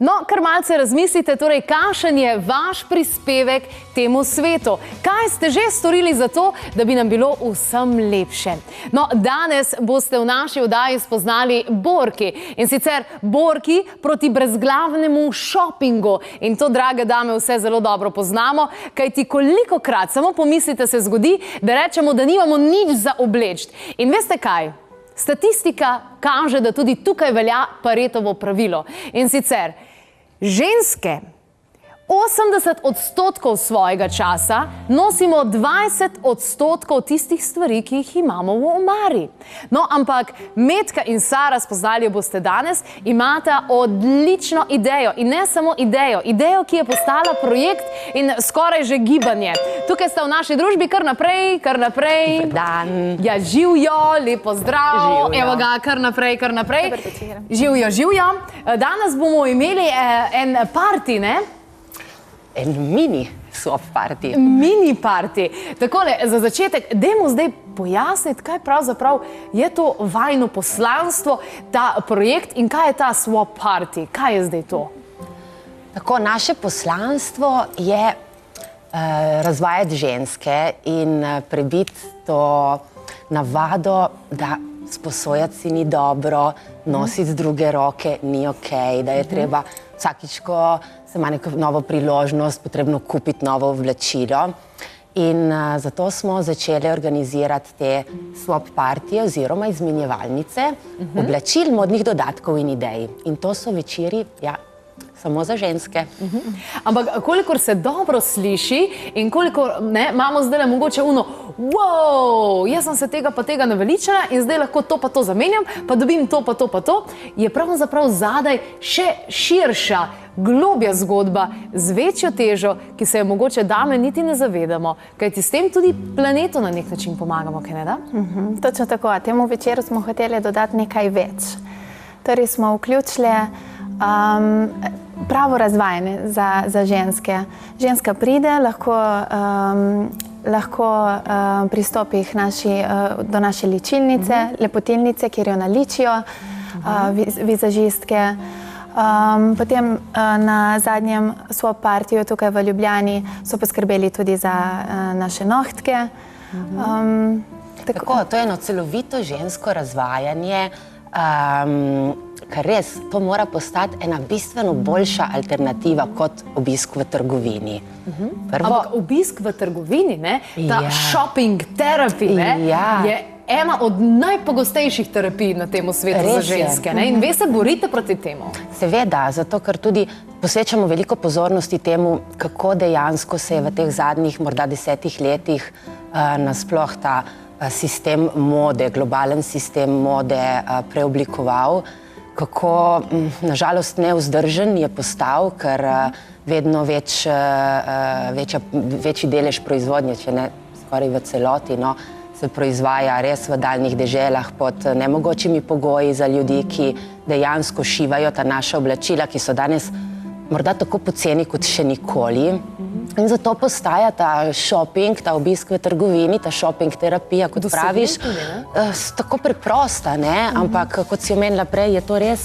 No, kar malce razmislite, torej, kakšen je vaš prispevek temu svetu? Kaj ste že storili za to, da bi nam bilo vsem lepše? No, danes boste v naši oddaji spoznali borki. In sicer borki proti brezglavnemu šopingu. In to, drage dame, vse zelo dobro poznamo, kajti kolikokrat, samo pomislite, se zgodi, da rečemo, da nimamo nič za obleči. In veste kaj? Statistika kaže, da tudi tukaj velja Paretovo pravilo. In sicer, ženske 80% svojega časa nosimo 20% tistih stvari, ki jih imamo v omari. No, ampak Metka in Sara, spoznali jo boste danes, imata odlično idejo. In ne samo idejo, ki je postala projekt in skoraj že gibanje. Tukaj sta v naši družbi, kar naprej. Dober dan. Ja, živjo, lepo zdrav. Živjo. Evo ga, kar naprej. Živjo. Danes bomo imeli en party, ne? En mini swap party. Mini party. Takole, za začetek, dajmo zdaj pojasniti, kaj pravzaprav je to vajino poslanstvo, ta projekt in kaj je ta swap party. Kaj je zdaj to? Tako, naše poslanstvo je razvajati ženske in prebiti to navado, da sposojati si ni dobro, nositi z druge roke ni okej, da je treba vsakič, ko se ima neko novo priložnost, potrebno kupiti novo oblačilo. In zato smo začeli organizirati te swap partije oziroma izmenjevalnice oblačil, modnih dodatkov in idej. In to so večeri, ja, samo za ženske. Ampak kolikor se dobro sliši in kolikor imamo zdaj mogoče wow, jaz sem se tega pa tega naveličala in zdaj lahko to pa to zamenjam, pa dobim to pa to, je pravzaprav zadaj še širša, globja zgodba z večjo težo, ki se je mogoče dame niti ne zavedamo, kajti s tem tudi planetu na nek način pomagamo, kaj ne da? Točno tako, temu večeru smo hoteli dodati nekaj več. Torej smo vključili pravo razvajanje za ženske. Ženska pride, lahko pristopi do naše ličilnice, lepotilnice, kjer jo naličijo, vizažistke. Potem na zadnjem swap partiju tukaj v Ljubljani so poskrbeli tudi za naše nohtke. Tako, to je eno celovito žensko razvajanje, kar res, to mora postati ena bistveno boljša alternativa kot obisk v trgovini. Ampak obisk v trgovini, ta shopping therapy, je ena od najpogostejših terapij na tem svetu za ženske. In vi se borite proti temu. Seveda, zato ker tudi posvečamo veliko pozornosti temu, kako dejansko se je v teh zadnjih morda 10 letih nasploh ta sistem mode, globalen sistem mode preoblikoval, kako nažalost nevzdržen je postal, ker vedno večji delež proizvodnje, če ne skoraj v celoti, se proizvaja res v daljnih deželah pod nemogočimi pogoji za ljudi, ki dejansko šivajo ta naša oblačila, ki so danes morda tako poceni kot še nikoli. In zato postaja ta shopping, ta obisk v trgovini, ta shopping terapija, kot praviš, tako preprosta, ampak kot si omenila prej, je to res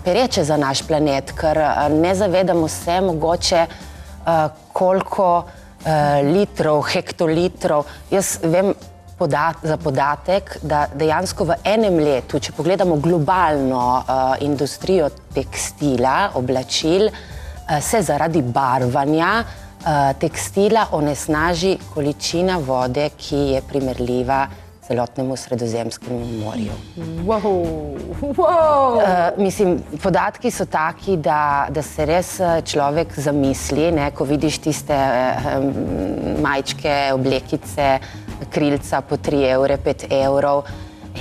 pereče za naš planet, ker ne zavedamo se mogoče, koliko litrov, hektolitrov. Jaz vem za podatek, da dejansko v enem letu, če pogledamo globalno industrijo tekstila, oblačil, se zaradi barvanja tekstila onesnaži količina vode, ki je primerljiva celotnemu Sredozemskemu morju. Mislim, podatki so taki, da se res človek zamisli, ko vidiš tiste majčke, oblekice, krilca po 3 evre, 5 evrov.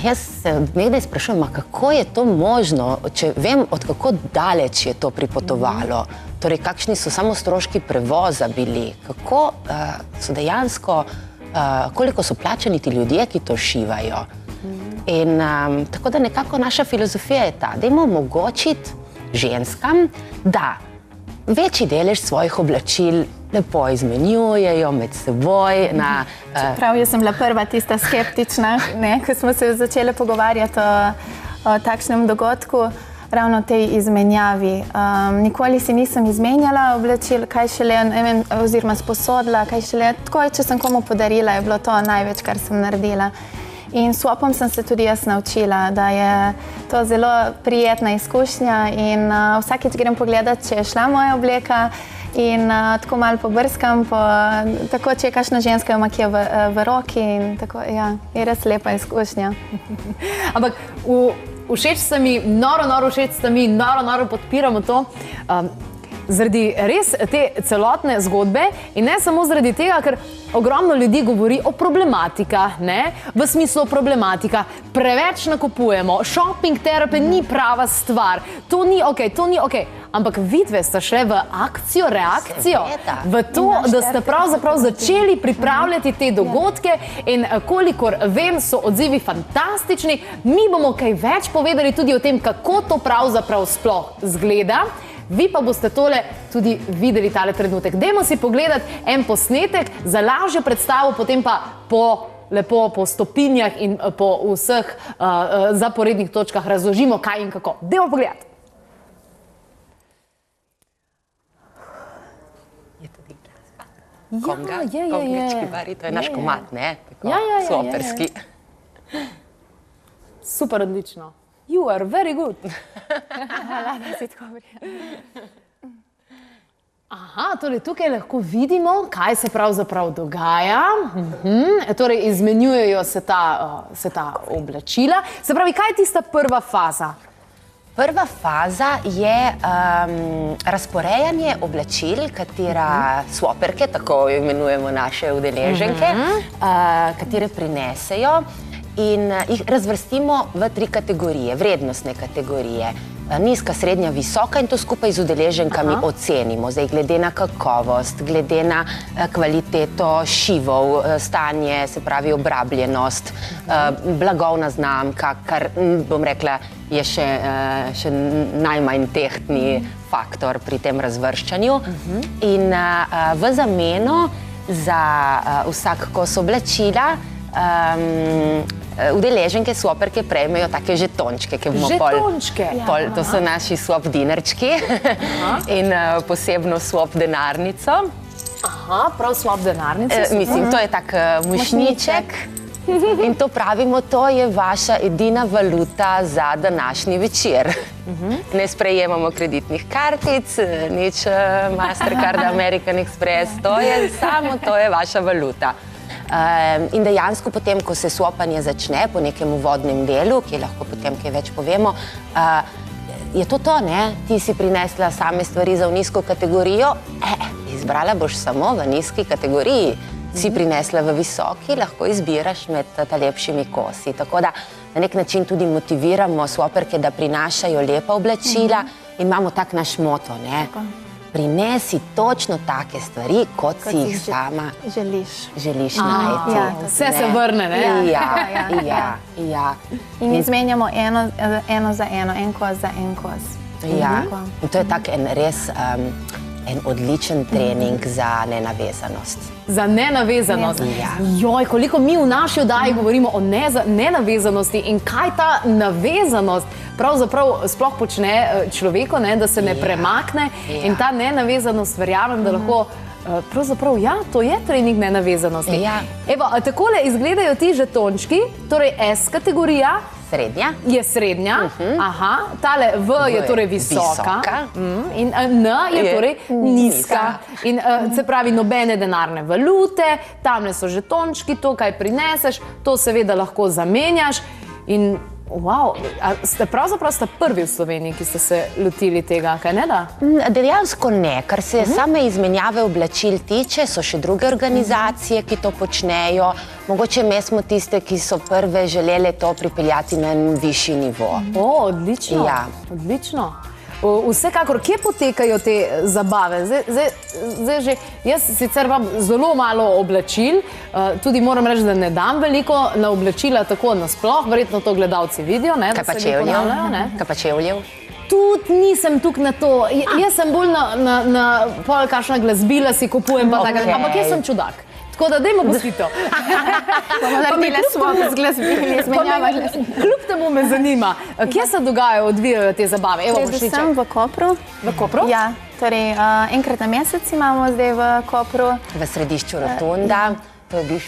Jaz se nekdaj sprašujem, kako je to možno, če vem, od kako daleč je to pripotovalo. Torej, kakšni so samo stroški prevoza bili, kako so dejansko, koliko so plačani ti ljudje, ki to šivajo. In tako da nekako naša filozofija je ta, dajmo omogočiti ženskam, da večji delež svojih oblačil lepo izmenjujejo med seboj. Čeprav jaz sem bila prva tista skeptična, ko smo se začeli pogovarjati o takšnem dogodku. ravno tej izmenjavi. Nikoli si nisem izmenjala oblačil, kaj šele, ne vem, oziroma sposodila, kaj šele, tako če sem komu podarila, je bilo to največ, kar sem naredila. In s swapom sem se tudi jaz naučila, da je to zelo prijetna izkušnja in vsakeč grem pogledat, če je šla moja obleka in tako malo pobrskam, tako če je kakšna ženska ima kje v roki in tako, ja, je res lepa izkušnja. Ampak všeč ste mi, noro všeč ste mi, noro podpiramo to. Zaradi res te celotne zgodbe in ne samo zaradi tega, ker ogromno ljudi govori o problematika, ne? V smislu problematika, preveč nakupujemo, shopping terapi ni prava stvar, to ni okej, ampak vidve sta šle v akcijo, reakcijo, v to, da ste pravzaprav začeli pripravljati te dogodke in kolikor vem, so odzivi fantastični. Mi bomo kaj več povedali tudi o tem, kako to pravzaprav sploh zgleda. Vi pa boste tole tudi videli tale trenutek. Dajmo si pogledati en posnetek za lažjo predstavo, potem pa lepo po stopinjah in po vseh zaporednih točkah razložimo, kaj in kako. Dajmo pogledati. Je tudi glasba. Konglički bari, to je naš komad, ne? Tako swoperski. Super, odlično. You are very good. Hvala, da si tako prijela. Aha, torej tukaj lahko vidimo, kaj se pravzaprav dogaja. Torej izmenjujejo se ta oblačila. Se pravi, kaj je tista prva faza? Prva faza je razporejanje oblačil, katera swoperke, tako imenujemo naše udeleženke, katere prinesejo. In jih razvrstimo v 3 kategorije, vrednostne kategorije. Nizka, srednja, visoka in to skupaj z udeleženkami ocenimo. Zdaj, glede na kakovost, glede na kvaliteto šivov, stanje, se pravi obrabljenost, blagovna znamka, kar bom rekla, je še najmanj tehtni faktor pri tem razvrščanju. In v zameno za vsak kos oblačila udeleženke, swoperke prejmejo take žetončke, ki bomo to so naši swap dinarčki in posebno swap denarnico. Aha, prav swap denarnico. Mislim, to je tak mošnjiček in to pravimo, to je vaša edina valuta za današnji večer. Ne sprejemamo kreditnih kartic, nič Mastercard, American Express, to je vaša valuta. In dejansko potem, ko se swapanje začne po nekem uvodnem delu, ki lahko potem kaj več povemo, je to, ne? Ti si prinesla same stvari za v nizko kategorijo, izbrala boš samo v nizki kategoriji. Si prinesla v visoki, lahko izbiraš med lepšimi kosi. Tako da na nek način tudi motiviramo swoperke, da prinašajo lepa oblačila in imamo tak naš moto, ne? Prinesi točno take stvari, kot si jih sama želiš najti. Vse se vrne, ne? Ja. In izmenjamo eno za eno, en kos za en kos. Ja, in to je tak res en odličen trening za nenavezanost. Za nenavezanost. Joj, koliko mi v naši oddaji govorimo o nenavezanosti in kaj ta navezanost pravzaprav sploh počne človeku, da se ne premakne in ta nenavezanost, verjamem, da lahko pravzaprav, ja, to je trening nenavezanosti. Evo, takole izgledajo ti žetončki, torej S kategorija. Srednja. Je srednja, aha, tale V je torej visoka in N je torej nizka. In se pravi, nobene denarne valute, tamle so žetončki, to, kaj prineseš, to seveda lahko zamenjaš in wow, pravzaprav ste prvi v Sloveniji, ki ste se lotili tega, kaj ne da? Dejansko ne, kar se same izmenjave oblačil tiče, so še druge organizacije, ki to počnejo. Mogoče mi smo tiste, ki so prve želele to pripeljati na en višji nivo. Odlično, odlično. Vsekakor, kje potekajo te zabave? Zdaj že, jaz sicer imam zelo malo oblačil, tudi moram reči, da ne dam veliko na oblačila tako nasploh, verjetno to gledalci vidijo, ne? Kaj pa čevljev? Tudi nisem tukaj na to, jaz sem bolj na pol kakšna glasbila si kupujem, ampak jaz sem čudak. Tako da dajmo pustiti to. Bomo naredili swap z glasbili, izmenjava glasbili. Kljub temu me zanima, kje se dogajajo, odvijajo te zabave? Evo, Predvsem v Kopru. V Kopru? Ja, torej enkrat na mesec imamo zdaj v Kopru. V središču Rotunda. To je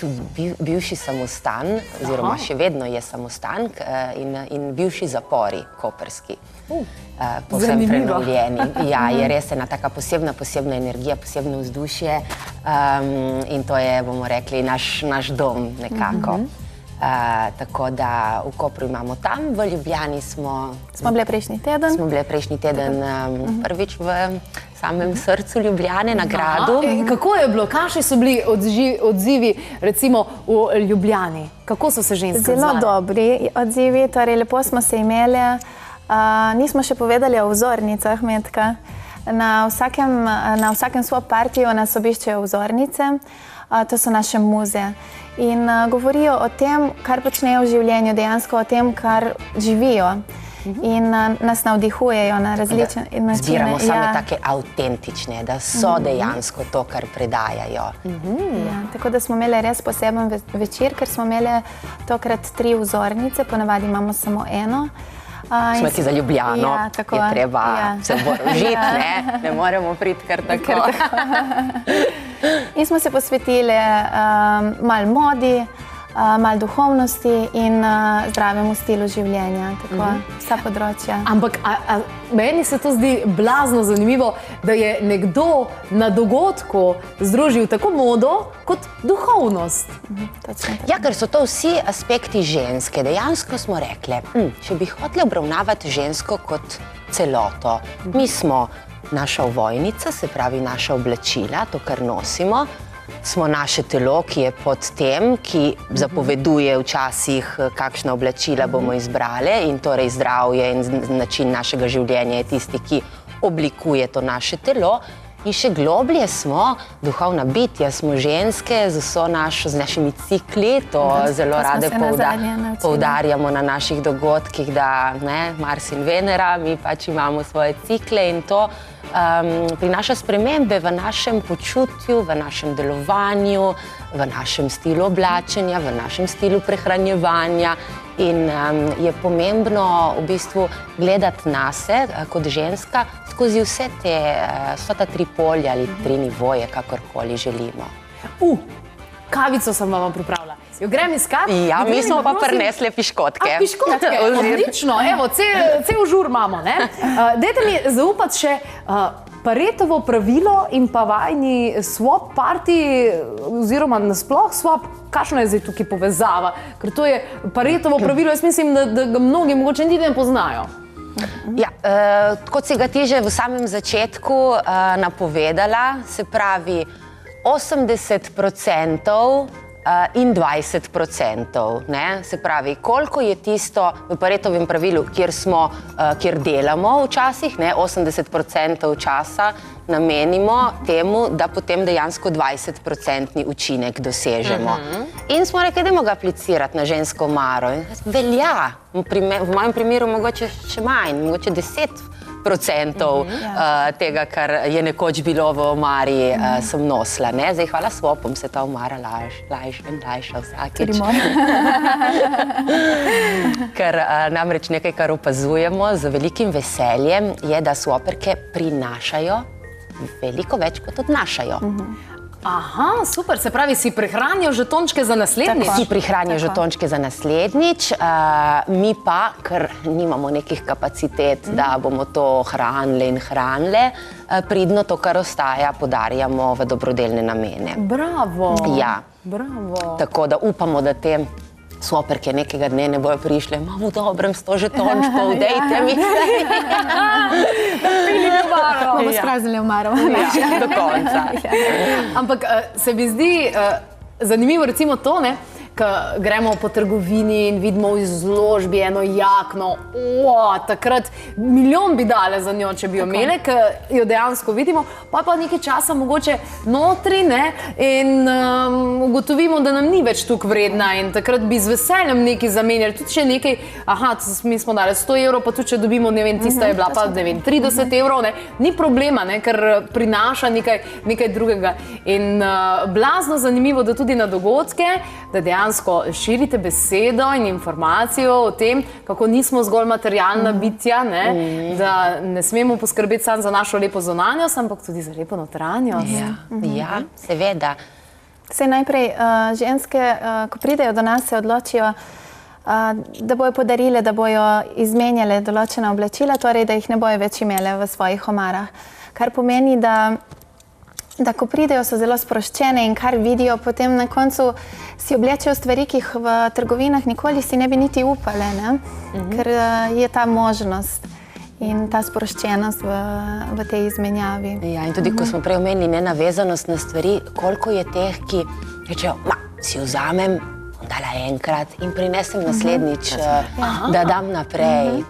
bivši samostan, oziroma še vedno je samostan in bivši zapori koprski. Povsem prenovljeni. Ja, je res ena taka posebna energija, posebno vzdušje in to je, bomo rekli, naš dom nekako. Tako da v Kopru imamo tam, v Ljubljani smo bile prejšnji teden. Smo bile prejšnji teden prvič v samem srcu Ljubljane, na gradu. Kako je bilo? Kakšni so bili odzivi recimo v Ljubljani? Kako so se ženske odzvale? Zelo dobri odzivi, torej lepo smo se imeli. Nismo še povedali o vzornicah, Metka. Na vsakem swap partiju nas obiščejo vzornice, to so naše muze. In govorijo o tem, kar počnejo v življenju, dejansko o tem, kar živijo. In nas navdihujejo na različne načine. Zbiramo same take avtentične, da so dejansko to, kar predajajo. Tako da smo imeli res poseben večer, ker smo imeli tokrat 3 vzornice, ponavadi imamo samo eno. Smo ti za Ljubljano, je treba se oborožiti, ne moremo priti kar tako. In smo se posvetili malo modi, malo duhovnosti in zdravemu stilu življenja, tako vsa področja. Ampak meni se to zdi blazno zanimivo, da je nekdo na dogodku združil tako modo kot duhovnost. Ja, ker so to vsi aspekti ženske. Dejansko smo rekli, če bi hoteli obravnavati žensko kot celoto, mi smo naša ovojnica, se pravi naša oblačila, to, kar nosimo, smo naše telo, ki je pod tem, ki zapoveduje včasih, kakšna oblačila bomo izbrali, in torej zdravje in način našega življenja je tisti, ki oblikuje to naše telo. In še globlje smo duhovna bitja, smo ženske z našimi cikli, to zelo rade poudarjamo na naših dogodkih, da Mars in Venera, mi pač imamo svoje cikle in to prinaša spremembe v našem počutju, v našem delovanju, v našem stilu oblačenja, v našem stilu prehranjevanja. In je pomembno v bistvu gledati nase kot ženska skozi vsa ta 3 polja ali 3 nivoje, kakorkoli želimo. Kavico sem vam pripravila. Jo grem iskat? Ja, mi smo pa prinesli piškotke. Piškotke, odlično. Evo, cel žur imamo, ne? Dajte mi zaupati še Paretovo pravilo in pa vajni swap party, oziroma nasploh swap, kakšna je zdaj tukaj povezava? Ker to je Paretovo pravilo, jaz mislim, da ga mnogi mogoče niti ne poznajo. Ja, kot si ga ti že v samem začetku napovedala, se pravi 80% in 20%, se pravi, koliko je tisto v Paretovem pravilu, kjer delamo včasih, 80% časa namenimo temu, da potem dejansko 20% učinek dosežemo. In smo rekli, dajmo ga aplicirati na žensko omaro. Velja, v mojem primeru mogoče še manj, mogoče 10% tega, kar je nekoč bilo v omari, sem nosila. Zdaj, hvala swapom, se ta omara lajša in lajša vsakič. Ker namreč nekaj, kar opazujemo z velikim veseljem, je, da swaperke prinašajo veliko več, kot odnašajo. Aha, super, se pravi, si prihranijo žetončke za naslednjič? Si prihranijo žetončke za naslednjič, mi pa, ker nimamo nekih kapacitet, da bomo to hranili in hranile, pridno to, kar ostaja, podarjamo v dobrodelne namene. Bravo! Ja. Bravo! Tako da upamo, da te swaperke nekega dne ne bojo prišle, imamo v dobrem 100 žetončkov, dejte mi. Bomo spraznili omaro. Do konca. Ampak se mi zdi zanimivo recimo to, ko gremo po trgovini in vidimo v izložbi eno jakno, takrat milijon bi dale za njo, če bi jo imeli, ker jo dejansko vidimo, pa nekaj časa mogoče notri, ne, in ugotovimo, da nam ni več tukaj vredna in takrat bi z veseljem nekaj zamenjali, tudi če nekaj, mi smo dali 100 evrov, pa tudi če dobimo, ne vem, tista je bila pa, ne vem, 30 evrov, ne, ni problema, ne, ker prinaša nekaj drugega. In blazno zanimivo, da tudi na dogodke, da dejansko širite besedo in informacijo o tem, kako nismo zgolj materialna bitja, ne, da ne smemo poskrbeti samo za našo lepo zunanjost, ampak tudi za lepo notranjost. Ja, seveda. Saj najprej ženske, ko pridejo do nas, se odločijo, da bojo podarile, da bojo izmenjale določena oblačila, torej da jih ne bojo več imele v svojih omarah. Kar pomeni, da ko pridejo, so zelo sproščene in kar vidijo, potem na koncu si oblečejo stvari, ki jih v trgovinah nikoli si ne bi niti upale, ne? Ker je ta možnost in ta sproščenost v tej izmenjavi. Ja, in tudi, ko smo prej omenili nenavezanost na stvari, koliko je teh, ki rečejo, si vzamem, dala enkrat in prinesem naslednjič, da dam naprej.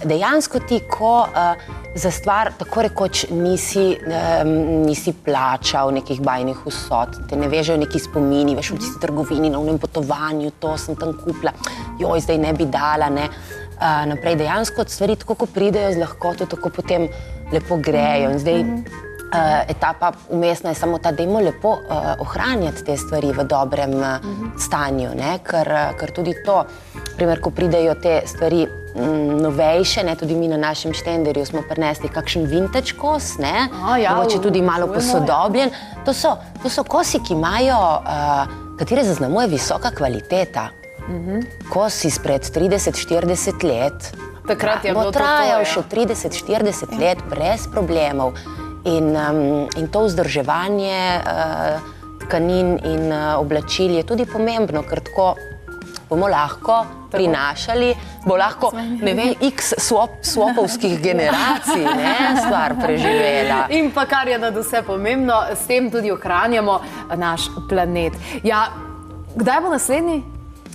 Dejansko ti, ko za stvar tako rekoč nisi plačal nekih bajnih vsot, te ne vežejo neki spomini, veš v tisti trgovini, na unem potovanju, to sem tam kupila, joj, zdaj ne bi dala, ne. Naprej, dejansko stvari, tako ko pridejo z lahkoto, tako potem lepo grejo in zdaj etapa umestna je samo ta, dajmo lepo ohranjati te stvari v dobrem stanju, ne, ker tudi to, primer, ko pridejo te stvari novejše, ne, tudi mi na našem štenderju smo prinesli kakšen vintage kos, ne, mogoče tudi malo posodobljen. To so kosi, ki imajo, katere zaznamuje visoka kvaliteta. Kos izpred 30-40 let, Takrat je bilo to, trajal še 30-40 let brez problemov. In to vzdrževanje tkanin in oblačil je tudi pomembno, ker tako bomo lahko prinašali, bo lahko, ne vem, x swapovskih generacij, ne, stvar preživela. In pa kar je nad vse pomembno, s tem tudi ohranjamo naš planet. Ja, kdaj bo naslednji?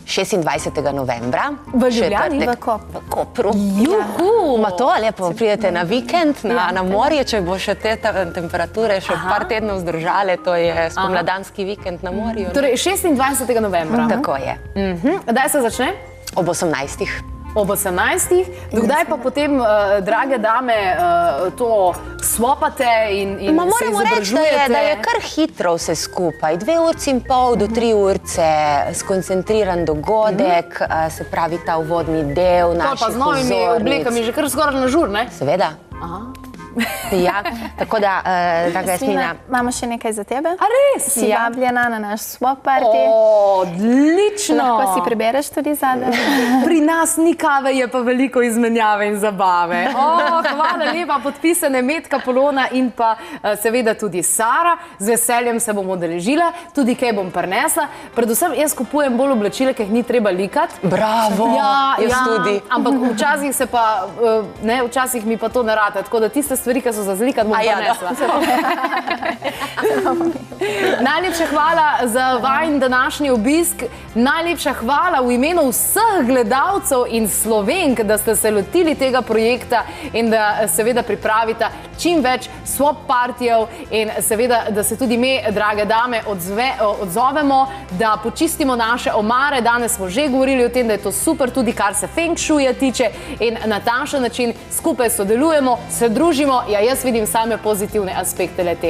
26. novembra. V Ljubljani? V Kopru. Juhu! Ma to, lepo pridete na vikend, na morje, če bo še te temperature še par tednov zdržale, to je spomladanski vikend na morju. Torej, 26. novembra. Tako je. Kdaj se začne? Ob 18. Ob 18. Dokdaj pa potem, drage dame, to swapate in se Moramo reči, izobražujete? da je kar hitro vse skupaj. 2,5 ure do 3 urce skoncentriran dogodek, se pravi ta uvodni del naših Pa z novimi oblekami že kar skoraj na žur, ne? Seveda. Ja, tako da, draga Jasmina. Imamo še nekaj za tebe. A res? Si vabljena na naš swap party. Odlično! Lahko si prebereš tudi zadaj. Pri nas ni kave, je pa veliko izmenjave in zabave. Hvala lepa, podpisane Metka Polona in pa seveda tudi Sara. Z veseljem se bom udeležila, tudi kaj bom prinesla. Predvsem jaz kupujem bolj oblačile, ki jih ni treba likati. Bravo! Jaz tudi. Ampak včasih se pa, včasih mi pa to ne rata, tako da tiste stvari, ki so za zlikat, bom prinesla. Najlepša hvala za vajin današnji obisk. Najlepša hvala v imenu vseh gledalcev in Slovenk, da ste se lotili tega projekta in da seveda pripravite čim več swap partijev in seveda, da se tudi mi, drage dame, odzovemo, da počistimo naše omare. Danes smo že govorili o tem, da je to super tudi, kar se feng shuija tiče in na takšen način skupaj sodelujemo, se družimo, ja, jaz vidim same pozitivne aspekte le tega.